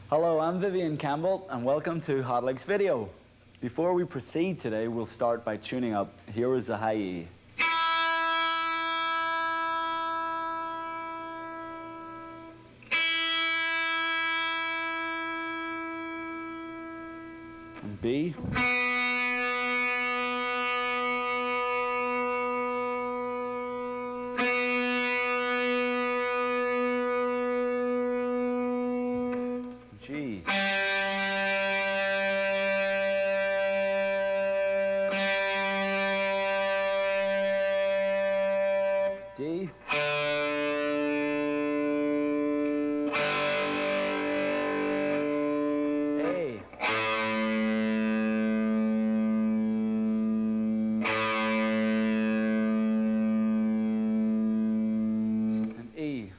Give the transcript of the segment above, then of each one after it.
Hello, I'm Vivian Campbell and welcome to Hot Licks Video. Before we proceed today, we'll start by tuning up. Here is a high E. And B. G. D. A. And E.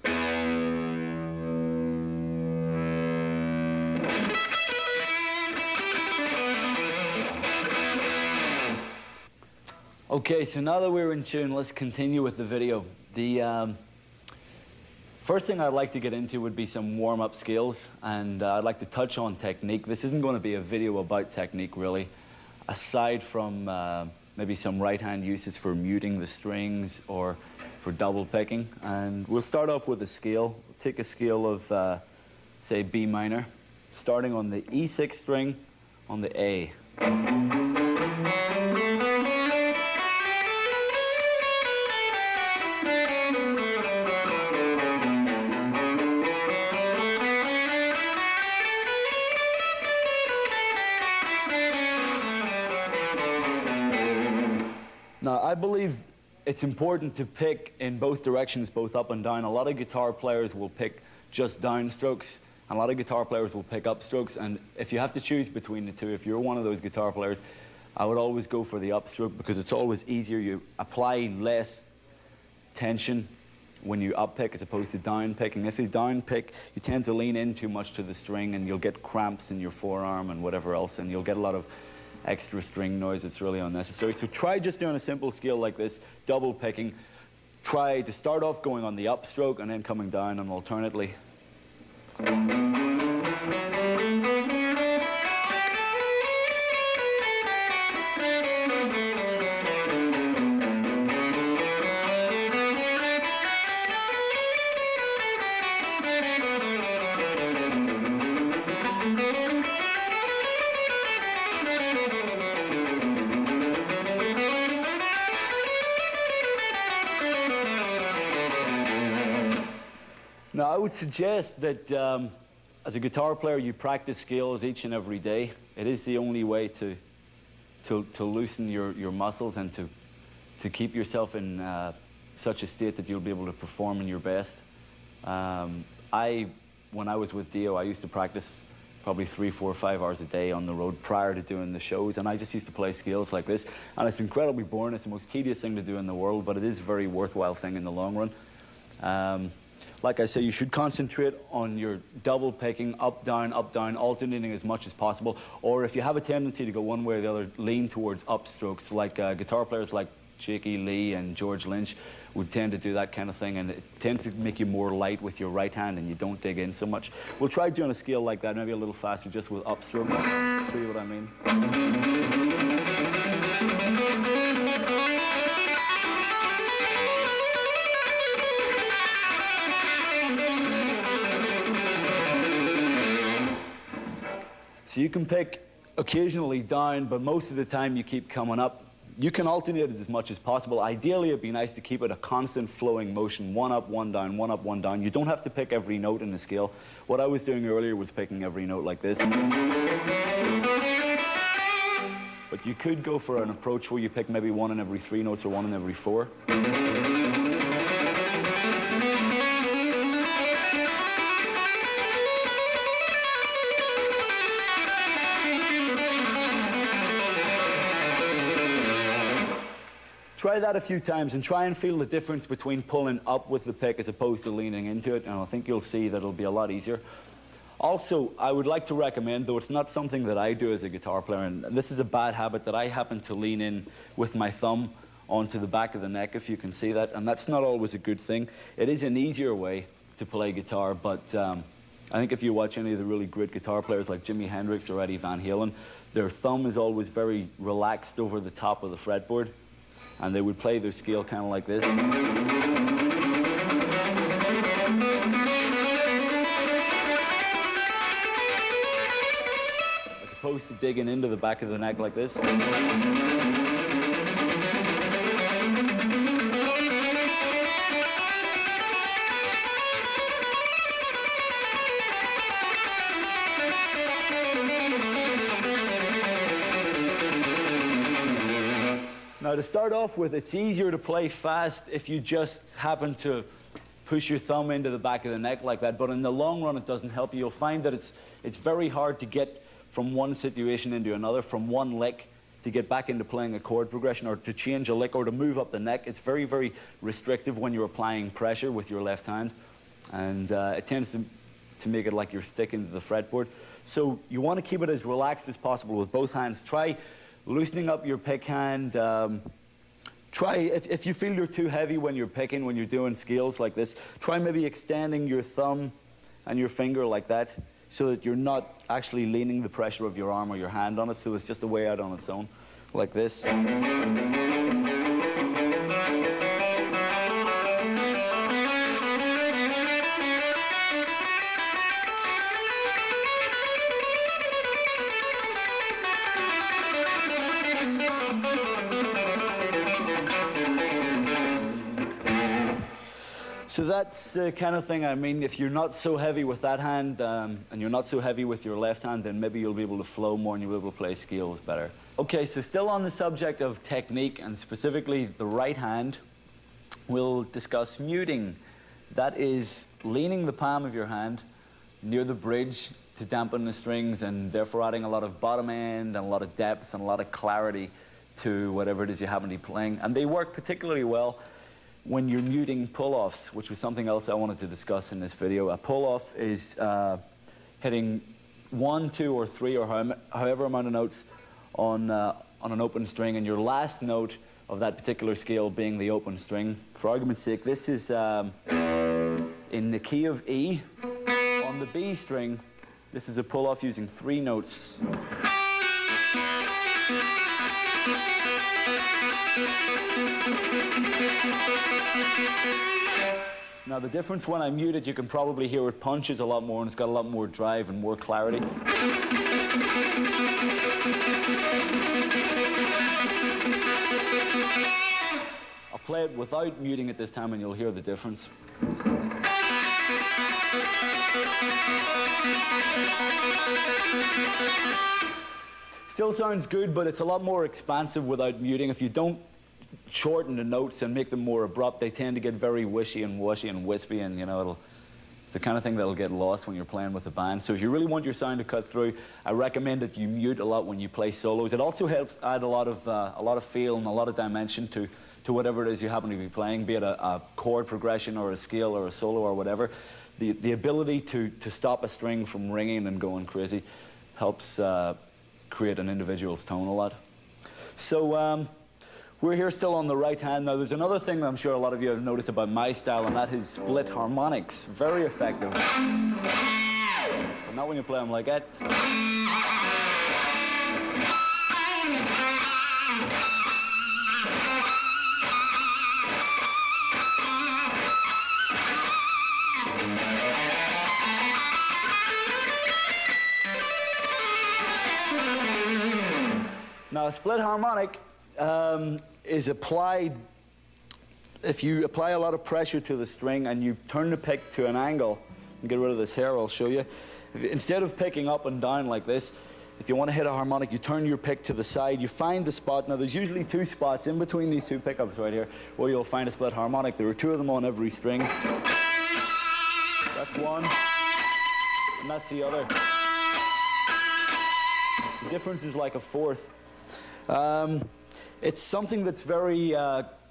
Okay, so now that we're in tune, let's continue with the video. The first thing I'd like to get into would be some warm-up skills, and I'd like to touch on technique. This isn't going to be a video about technique, really, aside from maybe some right-hand uses for muting the strings or for double picking. And we'll start off with a scale. We'll take a scale of, say, B minor, starting on the E6 string on the A. Now, I believe it's important to pick in both directions, both up and down. A lot of guitar players will pick just down strokes, and a lot of guitar players will pick upstrokes, and if you have to choose between the two, if you're one of those guitar players, I would always go for the upstroke because it's always easier. You apply less tension when you up pick as opposed to down picking. If you down pick, you tend to lean in too much to the string and you'll get cramps in your forearm and whatever else, and you'll get a lot of extra string noise. It's really unnecessary. So try just doing a simple scale like this, double picking. Try to start off going on the upstroke and then coming down and alternately. Now, I would suggest that as a guitar player, you practice scales each and every day. It is the only way to loosen your muscles and to keep yourself in such a state that you'll be able to perform in your best. When I was with Dio, I used to practice probably 3, 4, 5 hours a day on the road prior to doing the shows, and I just used to play scales like this. And it's incredibly boring. It's the most tedious thing to do in the world, but it is a very worthwhile thing in the long run. Like I say, you should concentrate on your double picking, up, down, alternating as much as possible. Or if you have a tendency to go one way or the other, lean towards upstrokes. Like guitar players like Jakey Lee and George Lynch would tend to do that kind of thing, and it tends to make you more light with your right hand and you don't dig in so much. We'll try doing a scale like that, maybe a little faster, just with upstrokes. Show you what I mean. So you can pick occasionally down, but most of the time you keep coming up. You can alternate it as much as possible. Ideally, it'd be nice to keep it a constant flowing motion, one up, one down, one up, one down. You don't have to pick every note in the scale. What I was doing earlier was picking every note like this. But you could go for an approach where you pick maybe 1 in every 3 notes or 1 in every 4. Try that a few times and try and feel the difference between pulling up with the pick as opposed to leaning into it, and I think you'll see that it'll be a lot easier. Also, I would like to recommend, though it's not something that I do as a guitar player, and this is a bad habit, that I happen to lean in with my thumb onto the back of the neck, if you can see that, and that's not always a good thing. It is an easier way to play guitar, but I think if you watch any of the really great guitar players like Jimi Hendrix or Eddie Van Halen, their thumb is always very relaxed over the top of the fretboard, and they would play their scale kind of like this. As opposed to digging into the back of the neck like this. Now, to start off with, it's easier to play fast if you just happen to push your thumb into the back of the neck like that, but in the long run it doesn't help you. You'll find that it's very hard to get from one situation into another, from one lick to get back into playing a chord progression, or to change a lick, or to move up the neck. It's very, very restrictive when you're applying pressure with your left hand, and it tends to make it like you're sticking to the fretboard. So you want to keep it as relaxed as possible with both hands. Try loosening up your pick hand. Try, if you feel you're too heavy when you're picking, when you're doing scales like this, try maybe extending your thumb and your finger like that, so that you're not actually leaning the pressure of your arm or your hand on it, so it's just a way out on its own, like this. So that's the kind of thing, I mean, if you're not so heavy with that hand and you're not so heavy with your left hand, then maybe you'll be able to flow more and you'll be able to play scales better. Okay, so still on the subject of technique, and specifically the right hand, we'll discuss muting. That is leaning the palm of your hand near the bridge to dampen the strings, and therefore adding a lot of bottom end and a lot of depth and a lot of clarity to whatever it is you happen to be playing. And they work particularly well when you're muting pull-offs, which was something else I wanted to discuss in this video. A pull-off is hitting 1, 2, or 3, or however amount of notes on an open string, and your last note of that particular scale being the open string. For argument's sake, this is in the key of E. On the B string, this is a pull-off using 3 notes. Now the difference when I mute it, you can probably hear it punches a lot more and it's got a lot more drive and more clarity. I'll play it without muting it this time and you'll hear the difference. Still sounds good, but it's a lot more expansive without muting. If you don't shorten the notes and make them more abrupt, they tend to get very wishy and washy and wispy, and you know, it's the kind of thing that'll get lost when you're playing with a band. So if you really want your sound to cut through, I recommend that you mute a lot when you play solos. It also helps add a lot of feel and a lot of dimension to whatever it is you happen to be playing, be it a chord progression or a scale or a solo or whatever. The ability to stop a string from ringing and going crazy helps create an individual's tone a lot. So we're here still on the right hand. Now there's another thing that I'm sure a lot of you have noticed about my style, and that is split harmonics. Very effective. But not when you play them like that. Now a split harmonic is applied if you apply a lot of pressure to the string and you turn the pick to an angle. Get rid of this hair, I'll show you. Instead of picking up and down like this, if you want to hit a harmonic, you turn your pick to the side, you find the spot. Now there's usually 2 spots in between these 2 pickups right here where you'll find a split harmonic. There are 2 of them on every string. That's one, and that's the other. The difference is like a 4th. It's something that's very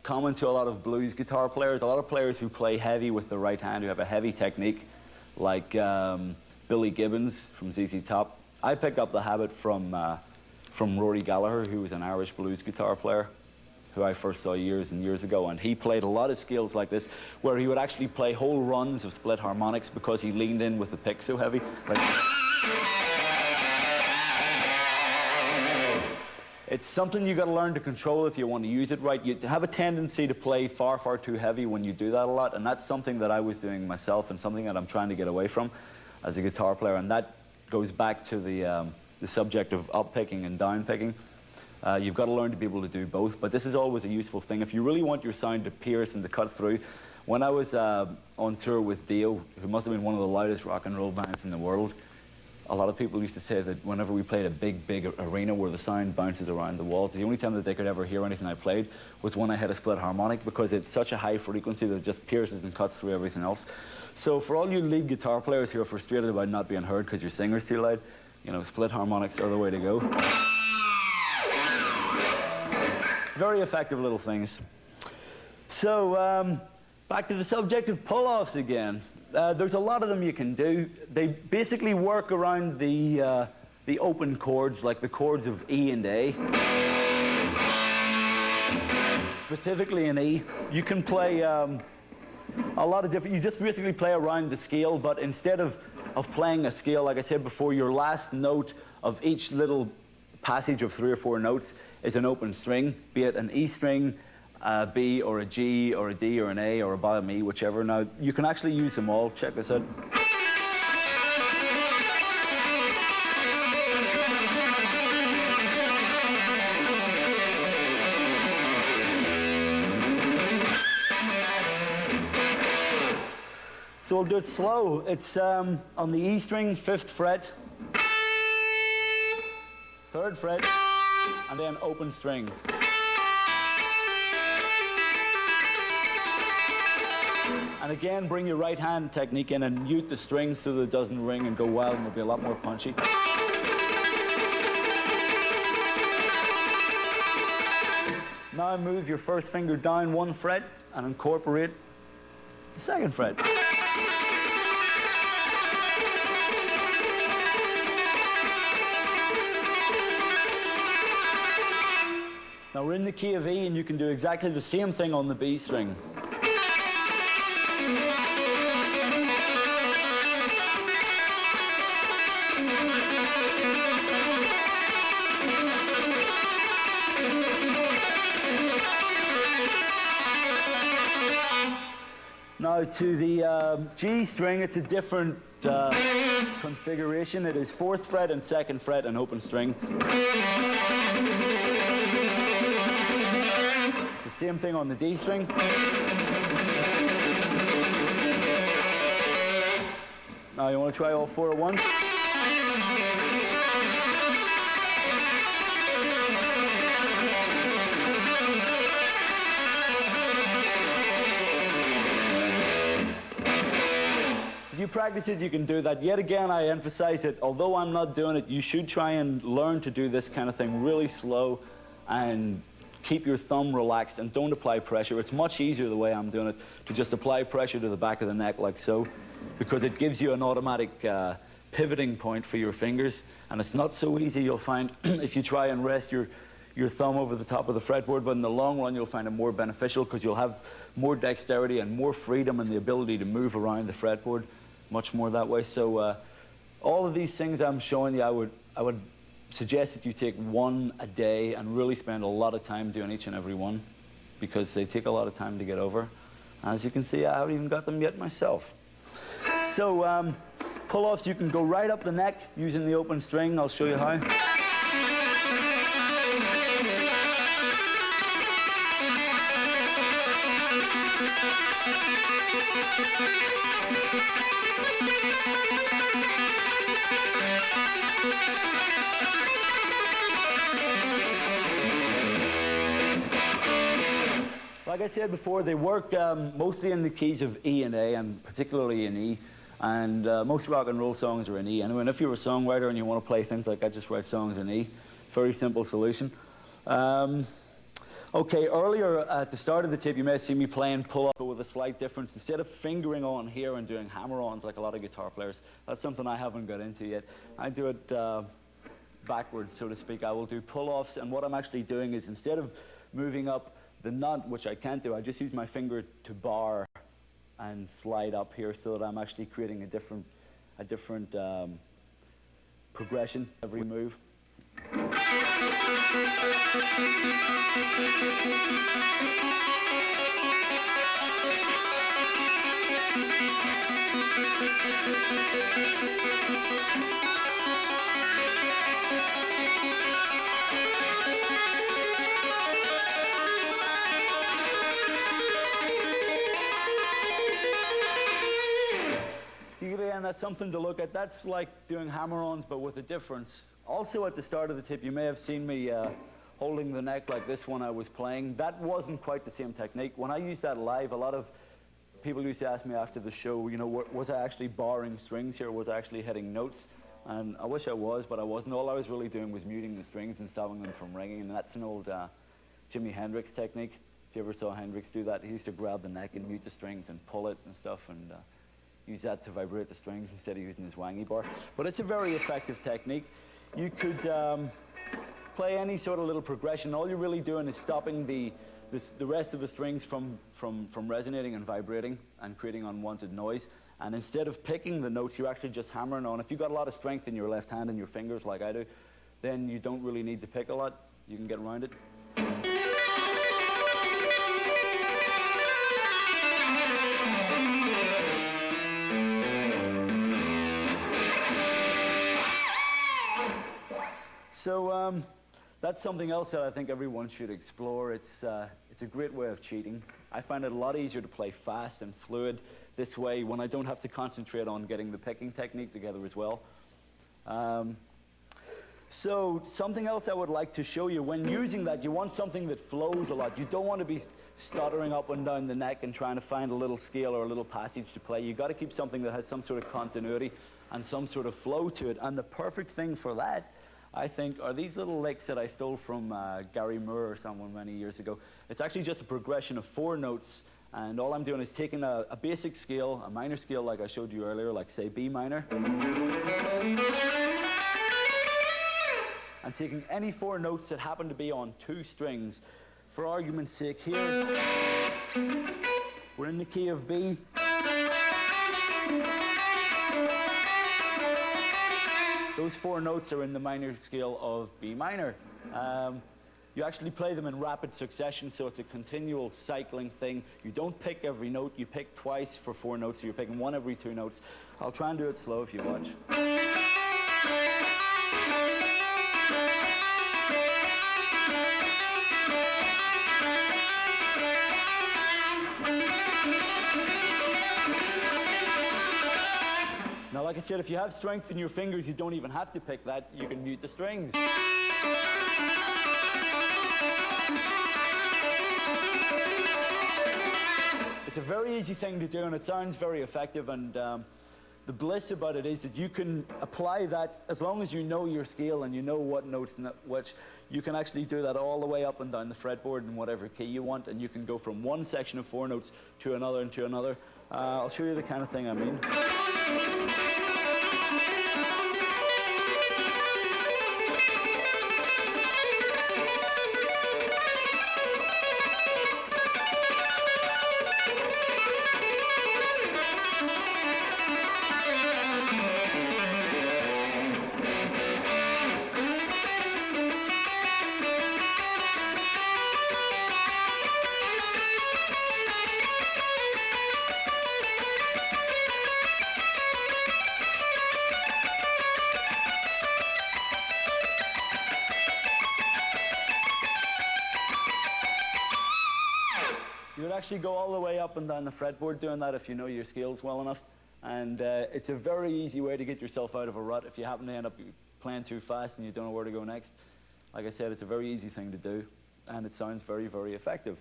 common to a lot of blues guitar players, a lot of players who play heavy with the right hand, who have a heavy technique, like Billy Gibbons from ZZ Top. I picked up the habit from Rory Gallagher, who was an Irish blues guitar player, who I first saw years and years ago, and he played a lot of scales like this, where he would actually play whole runs of split harmonics because he leaned in with the pick so heavy. It's something you got to learn to control if you want to use it right. You have a tendency to play far, far too heavy when you do that a lot, and that's something that I was doing myself and something that I'm trying to get away from as a guitar player, and that goes back to the subject of up picking and down picking. You've got to learn to be able to do both, but this is always a useful thing. If you really want your sound to pierce and to cut through, when I was on tour with Dio, who must have been one of the loudest rock and roll bands in the world, a lot of people used to say that whenever we played a big arena where the sound bounces around the walls, the only time that they could ever hear anything I played was when I hit a split harmonic, because it's such a high frequency that it just pierces and cuts through everything else. So for all you lead guitar players who are frustrated about not being heard because your singer's too loud, you know, split harmonics are the way to go. Very effective little things. So back to the subject of pull-offs again. There's a lot of them you can do. They basically work around the open chords, like the chords of E and A. Specifically in E, you can play a lot of different, you just basically play around the scale, but instead of playing a scale, like I said before, your last note of each little passage of 3 or 4 notes is an open string, be it an E string, a B or a G or a D or an A or a bottom E, whichever. Now, you can actually use them all. Check this out. So we'll do it slow. It's on the E string, 5th fret, 3rd fret, and then open string. And again, bring your right hand technique in and mute the string so that it doesn't ring and go wild, and it'll be a lot more punchy. Now move your first finger down 1 fret and incorporate the 2nd fret. Now we're in the key of E, and you can do exactly the same thing on the B string. Now to the G string, it's a different configuration. It is 4th fret and 2nd fret and open string. It's the same thing on the D string. Now you want to try all 4 at once? If you practice it, you can do that. Yet again, I emphasize that although I'm not doing it, you should try and learn to do this kind of thing really slow and keep your thumb relaxed and don't apply pressure. It's much easier the way I'm doing it to just apply pressure to the back of the neck like so, because it gives you an automatic pivoting point for your fingers, and it's not so easy, you'll find, if you try and rest your thumb over the top of the fretboard, but in the long run you'll find it more beneficial because you'll have more dexterity and more freedom and the ability to move around the fretboard much more that way. So all of these things I'm showing you, I would suggest that you take 1 a day and really spend a lot of time doing each and every one, because they take a lot of time to get over. As you can see, I haven't even got them yet myself. So pull-offs, you can go right up the neck using the open string. I'll show you how. Like I said before, they work mostly in the keys of E and A, and particularly in E. And most rock and roll songs are in E. Anyway, and if you're a songwriter and you want to play things like I just write songs in E, very simple solution. Okay, earlier at the start of the tape, you may have seen me playing pull-up, but with a slight difference. Instead of fingering on here and doing hammer-ons like a lot of guitar players, that's something I haven't got into yet. I do it backwards, so to speak. I will do pull-offs, and what I'm actually doing is instead of moving up the nut, which I can't do, I just use my finger to bar and slide up here so that I'm actually creating a different progression every move. And that's something to look at. That's like doing hammer-ons, but with a difference. Also at the start of the tip, you may have seen me holding the neck like this when I was playing. That wasn't quite the same technique. When I used that live, a lot of people used to ask me after the show, you know, was I actually barring strings here? Was I actually hitting notes? And I wish I was, but I wasn't. All I was really doing was muting the strings and stopping them from ringing. And that's an old Jimi Hendrix technique. If you ever saw Hendrix do that, he used to grab the neck and mute the strings and pull it and stuff, and use that to vibrate the strings instead of using his wangy bar. But it's a very effective technique. You could play any sort of little progression. All you're really doing is stopping the rest of the strings from resonating and vibrating and creating unwanted noise. And instead of picking the notes, you're actually just hammering on. If you've got a lot of strength in your left hand and your fingers like I do, then you don't really need to pick a lot. You can get around it. So that's something else that I think everyone should explore. It's a great way of cheating. I find it a lot easier to play fast and fluid this way when I don't have to concentrate on getting the picking technique together as well. So something else I would like to show you, when using that, you want something that flows a lot. You don't want to be stuttering up and down the neck and trying to find a little scale or a little passage to play. You've got to keep something that has some sort of continuity and some sort of flow to it. And the perfect thing for that, I think, are these little licks that I stole from Gary Moore or someone many years ago. It's actually just a progression of 4 notes, and all I'm doing is taking a basic scale, a minor scale like I showed you earlier, like say B minor, and taking any 4 notes that happen to be on 2 strings. For argument's sake here, we're in the key of B. Those 4 notes are in the minor scale of B minor. You actually play them in rapid succession, so it's a continual cycling thing. You don't pick every note, you pick twice for 4 notes, so you're picking 1 every 2 notes. I'll try and do it slow if you watch. Now, like I said, if you have strength in your fingers, you don't even have to pick that. You can mute the strings. It's a very easy thing to do, and it sounds very effective. And the bliss about it is that you can apply that as long as you know your scale and you know what notes which. You can actually do that all the way up and down the fretboard in whatever key you want, and you can go from one section of 4 notes to another and to another. I'll show you the kind of thing I mean. You would actually go all the way up and down the fretboard doing that if you know your scales well enough. And it's a very easy way to get yourself out of a rut if you happen to end up playing too fast and you don't know where to go next. Like I said, it's a very easy thing to do, and it sounds very, very effective.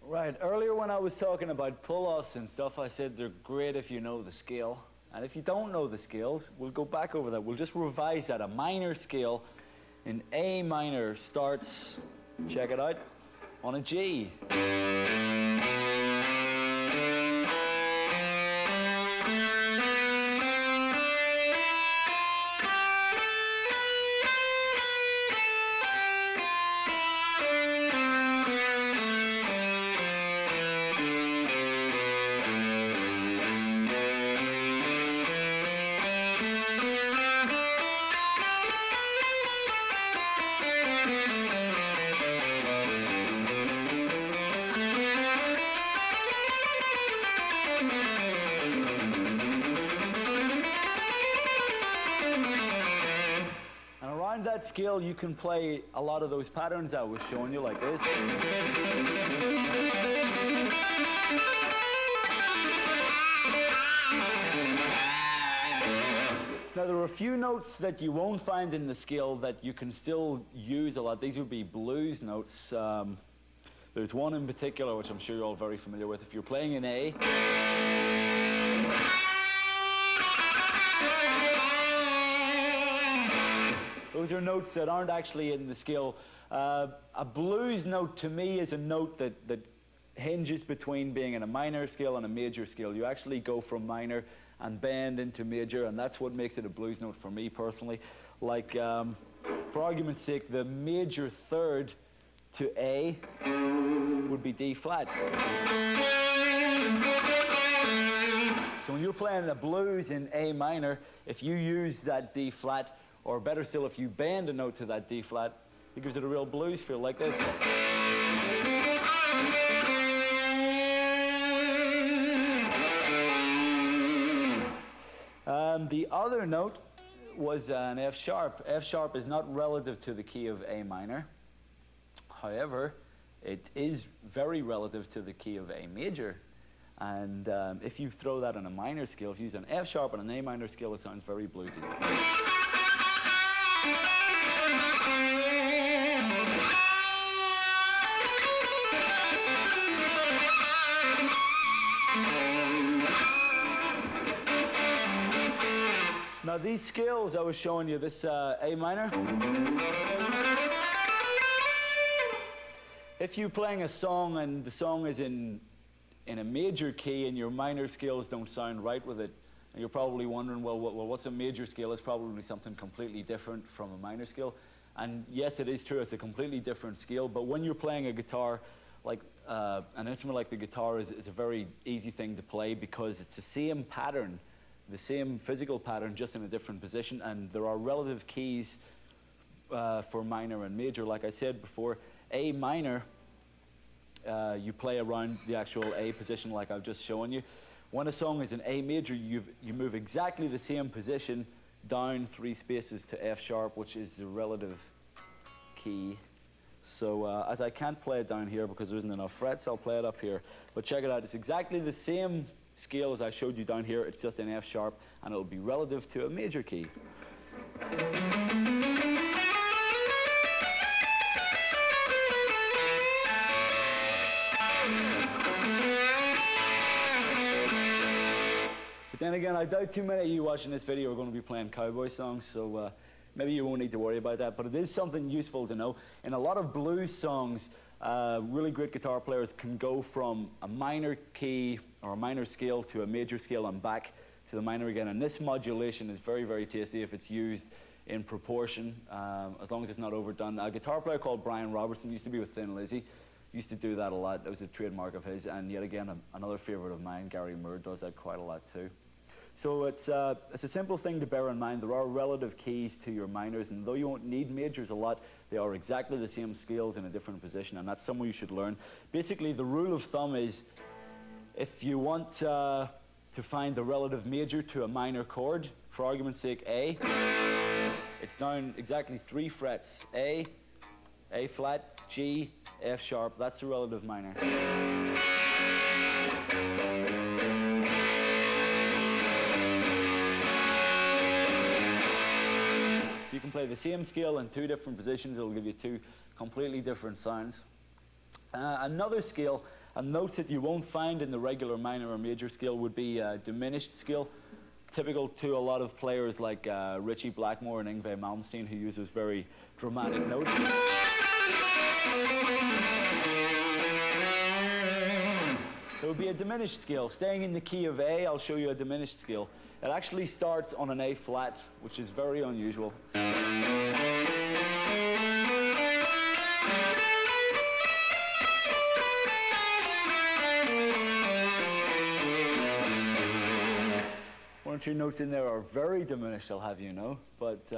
Right, earlier when I was talking about pull-offs and stuff, I said they're great if you know the scale. And if you don't know the scales, we'll go back over that. We'll just revise that. A minor scale in A minor starts, check it out, on a G. That scale, you can play a lot of those patterns I was showing you, like this. Now, there are a few notes that you won't find in the scale that you can still use a lot. These would be blues notes. There's one in particular, which I'm sure you're all very familiar with. If you're playing an A, those are notes that aren't actually in the scale. A blues note to me is a note that hinges between being in a minor scale and a major scale. You actually go from minor and bend into major, and that's what makes it a blues note for me personally. Like, for argument's sake, the major third to A would be D flat. So when you're playing a blues in A minor, if you use that D flat, or better still, if you bend a note to that D flat, it gives it a real blues feel, like this. The other note was an F sharp. F sharp is not relative to the key of A minor. However, it is very relative to the key of A major. And if you throw that on a minor scale, if you use an F sharp on an A minor scale, it sounds very bluesy. Now these scales I was showing you, this A minor. If you're playing a song and the song is in a major key and your minor scales don't sound right with it, and you're probably wondering, well, what's a major scale? It's probably something completely different from a minor scale. And yes, it is true, it's a completely different scale, but when you're playing a guitar, like an instrument like the guitar is a very easy thing to play because it's the same pattern, the same physical pattern, just in a different position, and there are relative keys for minor and major. Like I said before, A minor, you play around the actual A position like I've just shown you. When a song is in A major, you move exactly the same position down 3 spaces to F sharp, which is the relative key. So as I can't play it down here because there isn't enough frets, I'll play it up here. But check it out, it's exactly the same scale as I showed you down here, it's just in F sharp, and it'll be relative to a major key. But then again, I doubt too many of you watching this video are going to be playing cowboy songs, so maybe you won't need to worry about that, but it is something useful to know. In a lot of blues songs, really great guitar players can go from a minor key or a minor scale to a major scale and back to the minor again. And this modulation is very, very tasty if it's used in proportion, as long as it's not overdone. A guitar player called Brian Robertson used to be with Thin Lizzy, used to do that a lot. That was a trademark of his. And yet again, another favorite of mine, Gary Moore, does that quite a lot too. So it's a simple thing to bear in mind. There are relative keys to your minors, and though you won't need majors a lot, they are exactly the same scales in a different position, and that's something you should learn. Basically, the rule of thumb is if you want to find the relative major to a minor chord, for argument's sake, A, it's down exactly 3 frets. A flat, G, F sharp. That's the relative minor. So you can play the same scale in 2 different positions. It'll give you 2 completely different sounds. Another scale, and notes that you won't find in the regular minor or major scale, would be a diminished scale, typical to a lot of players like Ritchie Blackmore and Yngwie Malmsteen, who uses very dramatic notes. There would be a diminished scale. Staying in the key of A, I'll show you a diminished scale. It actually starts on an A flat, which is very unusual. So one or two notes in there are very diminished, I'll have you know. But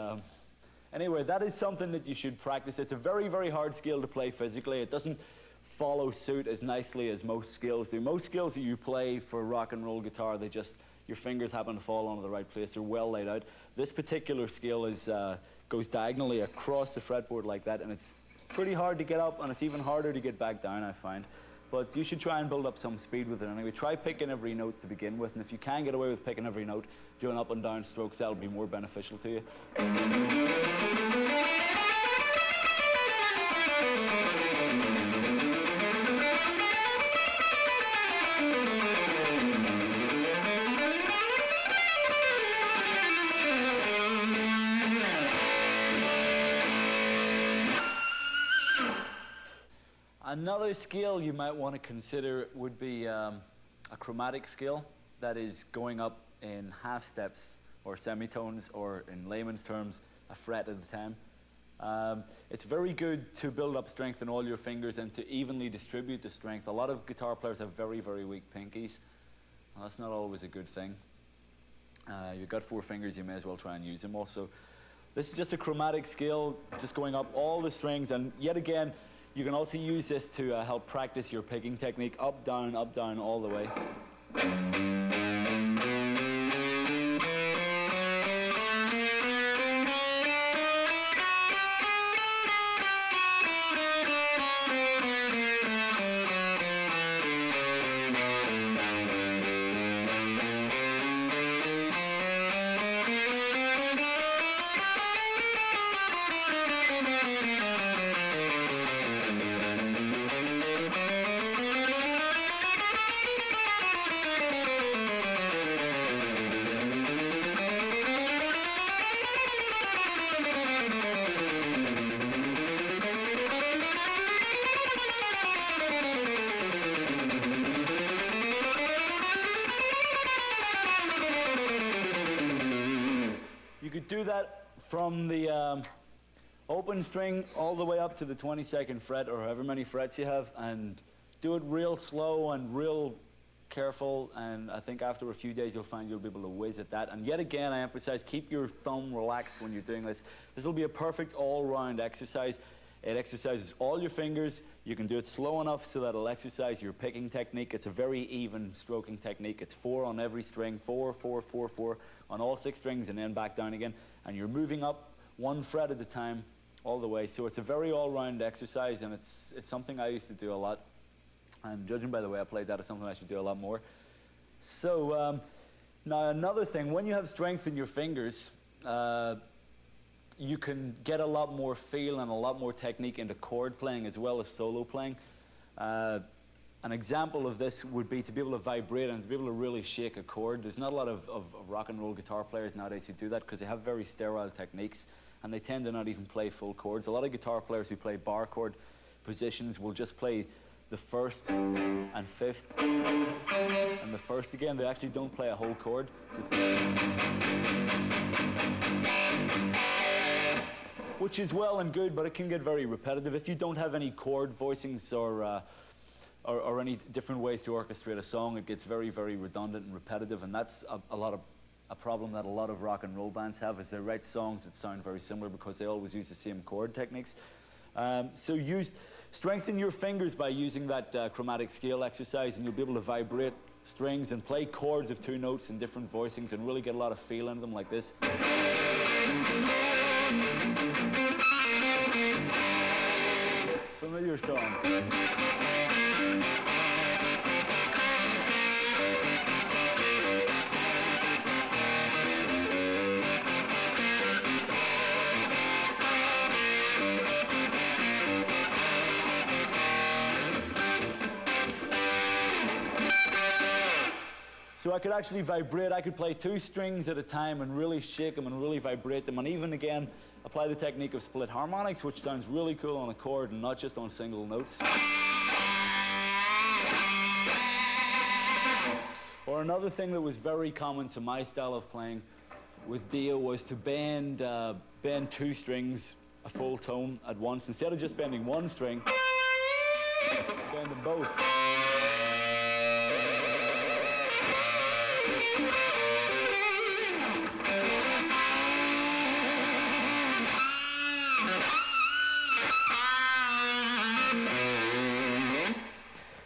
anyway, that is something that you should practice. It's a very, very hard scale to play physically. It doesn't follow suit as nicely as most scales do. Most scales that you play for rock and roll guitar, they just, your fingers happen to fall onto the right place. They're well laid out. This particular scale is, goes diagonally across the fretboard like that, and it's pretty hard to get up, and it's even harder to get back down, I find. But you should try and build up some speed with it anyway. Try picking every note to begin with, and if you can get away with picking every note, doing up and down strokes, that'll be more beneficial to you. Another scale you might want to consider would be a chromatic scale, that is going up in half steps or semitones, or in layman's terms, a fret at a time. It's very good to build up strength in all your fingers and to evenly distribute the strength. A lot of guitar players have very, very weak pinkies. Well, that's not always a good thing. You've got 4 fingers, you may as well try and use them also. This is just a chromatic scale, just going up all the strings, and yet again, you can also use this to help practice your picking technique, up, down, all the way. do that from the open string all the way up to the 22nd fret, or however many frets you have, and do it real slow and real careful, and I think after a few days you'll find you'll be able to whiz at that. And yet again, I emphasize, keep your thumb relaxed when you're doing this. This will be a perfect all-round exercise. It exercises all your fingers. You can do it slow enough so that it'll exercise your picking technique. It's a very even stroking technique. It's 4 on every string, 4, 4, 4, 4 on all 6 strings, and then back down again. And you're moving up 1 fret at a time all the way. So it's a very all-round exercise, and it's something I used to do a lot. And judging by the way I played that, it's something I should do a lot more. So now another thing, when you have strength in your fingers, you can get a lot more feel and a lot more technique into chord playing as well as solo playing. An example of this would be to be able to vibrate and to be able to really shake a chord. There's not a lot of rock and roll guitar players nowadays who do that because they have very sterile techniques, and they tend to not even play full chords. A lot of guitar players who play bar chord positions will just play the 1st and 5th and the 1st again. They actually don't play a whole chord. So which is well and good, but it can get very repetitive. If you don't have any chord voicings or any different ways to orchestrate a song, it gets very, very redundant and repetitive, and that's a problem that a lot of rock and roll bands have, is they write songs that sound very similar because they always use the same chord techniques. So strengthen your fingers by using that chromatic scale exercise, and you'll be able to vibrate strings and play chords of 2 notes in different voicings and really get a lot of feel into them like this. Familiar song. So I could actually vibrate. I could play 2 strings at a time and really shake them and really vibrate them, and even again apply the technique of split harmonics, which sounds really cool on a chord and not just on single notes. Or another thing that was very common to my style of playing with Dio was to bend 2 strings a full tone at once. Instead of just bending 1 string, bend them both.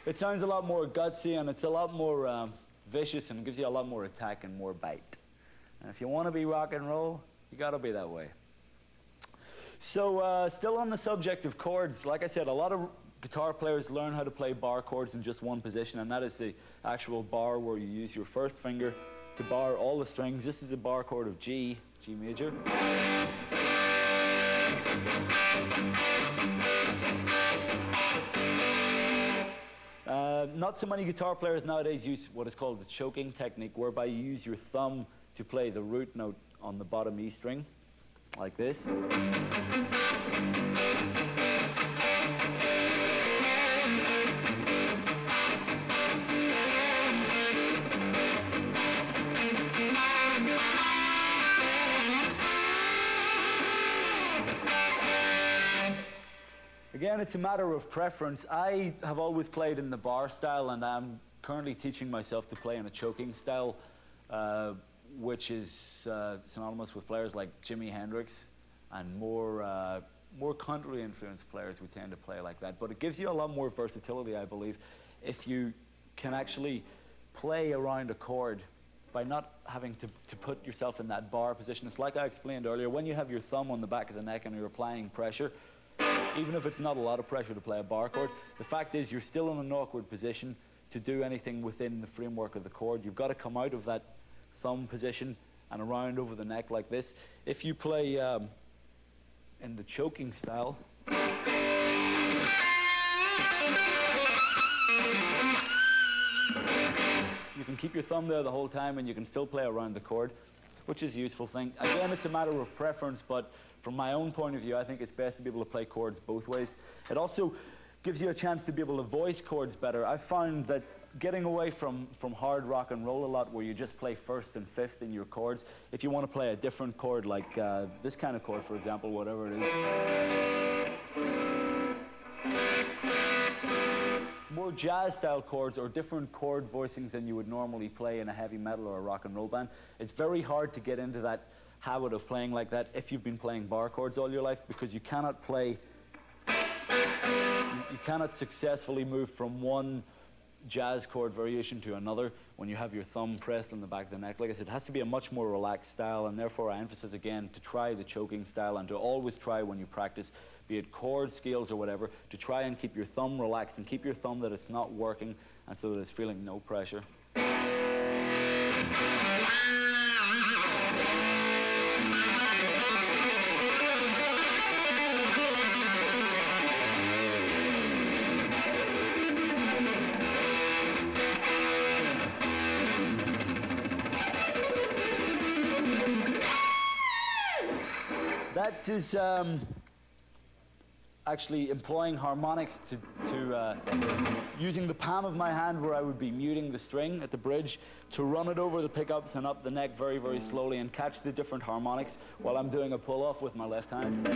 It sounds a lot more gutsy, and it's a lot more vicious, and it gives you a lot more attack and more bite. And if you want to be rock and roll, you got to be that way. So still on the subject of chords, like I said, a lot of guitar players learn how to play bar chords in just one position, and that is the actual bar where you use your first finger to bar all the strings. This is a bar chord of G major. Not so many guitar players nowadays use what is called the choking technique, whereby you use your thumb to play the root note on the bottom E string, like this. Again, it's a matter of preference. I have always played in the bar style, and I'm currently teaching myself to play in a choking style, which is synonymous with players like Jimi Hendrix and more country-influenced players who tend to play like that. But it gives you a lot more versatility, I believe, if you can actually play around a chord by not having to put yourself in that bar position. It's like I explained earlier, when you have your thumb on the back of the neck and you're applying pressure, even if it's not a lot of pressure to play a bar chord, the fact is you're still in an awkward position to do anything within the framework of the chord. You've got to come out of that thumb position and around over the neck like this. If you play in the choking style, you can keep your thumb there the whole time and you can still play around the chord, which is a useful thing. Again, it's a matter of preference, but from my own point of view, I think it's best to be able to play chords both ways. It also gives you a chance to be able to voice chords better. I've found that getting away from hard rock and roll a lot, where you just play first and fifth in your chords. If you want to play a different chord, like this kind of chord, for example, whatever it is. More jazz-style chords or different chord voicings than you would normally play in a heavy metal or a rock and roll band. It's very hard to get into that habit of playing like that if you've been playing bar chords all your life, because you cannot play, you cannot successfully move from one jazz chord variation to another when you have your thumb pressed on the back of the neck. Like I said, it has to be a much more relaxed style, and therefore I emphasize again to try the choking style, and to always try when you practice, be it chord scales or whatever, to try and keep your thumb relaxed and keep your thumb that it's not working, and so that it's feeling no pressure. That is actually employing harmonics to using the palm of my hand, where I would be muting the string at the bridge, to run it over the pickups and up the neck very, very slowly and catch the different harmonics while I'm doing a pull-off with my left hand.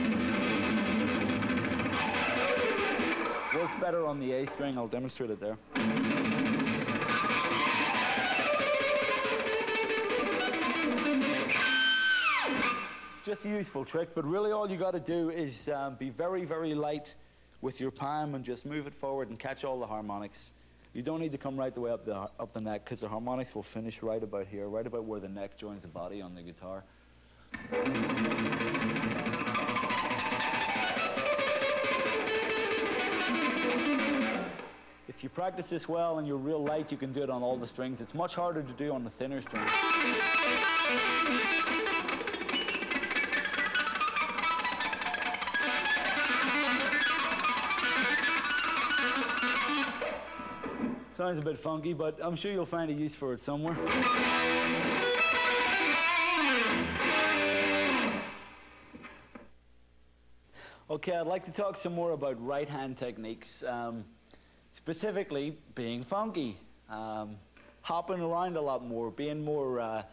Works better on the A string. I'll demonstrate it there. Just a useful trick, but really all you got to do is be very, very light with your palm and just move it forward and catch all the harmonics. You don't need to come right the way up the neck, because the harmonics will finish right about here, right about where the neck joins the body on the guitar. If you practice this well and you're real light, you can do it on all the strings. It's much harder to do on the thinner strings. Sounds a bit funky, but I'm sure you'll find a use for it somewhere. Okay, I'd like to talk some more about right-hand techniques, specifically being funky, hopping around a lot more, being more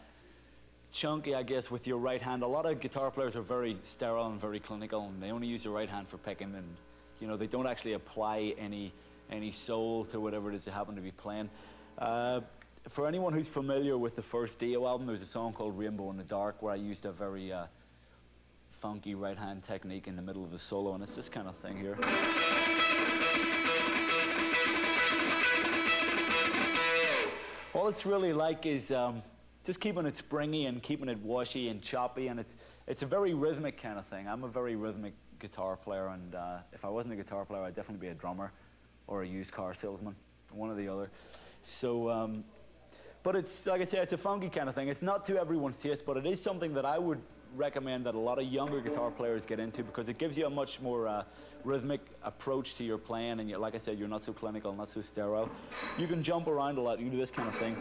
chunky, I guess, with your right hand. A lot of guitar players are very sterile and very clinical, and they only use their right hand for picking, and they don't actually apply any soul to whatever it is they happen to be playing. For anyone who's familiar with the first Dio album, there's a song called Rainbow in the Dark, where I used a very funky right hand technique in the middle of the solo, and it's this kind of thing here. All it's really like is just keeping it springy and keeping it washy and choppy, and it's a very rhythmic kind of thing. I'm a very rhythmic guitar player, and if I wasn't a guitar player, I'd definitely be a drummer or a used car salesman, one or the other. So, but it's, like I say, it's a funky kind of thing. It's not to everyone's taste, but it is something that I would recommend that a lot of younger guitar players get into, because it gives you a much more rhythmic approach to your playing, and like I said, you're not so clinical, not so sterile. You can jump around a lot. You can do this kind of thing.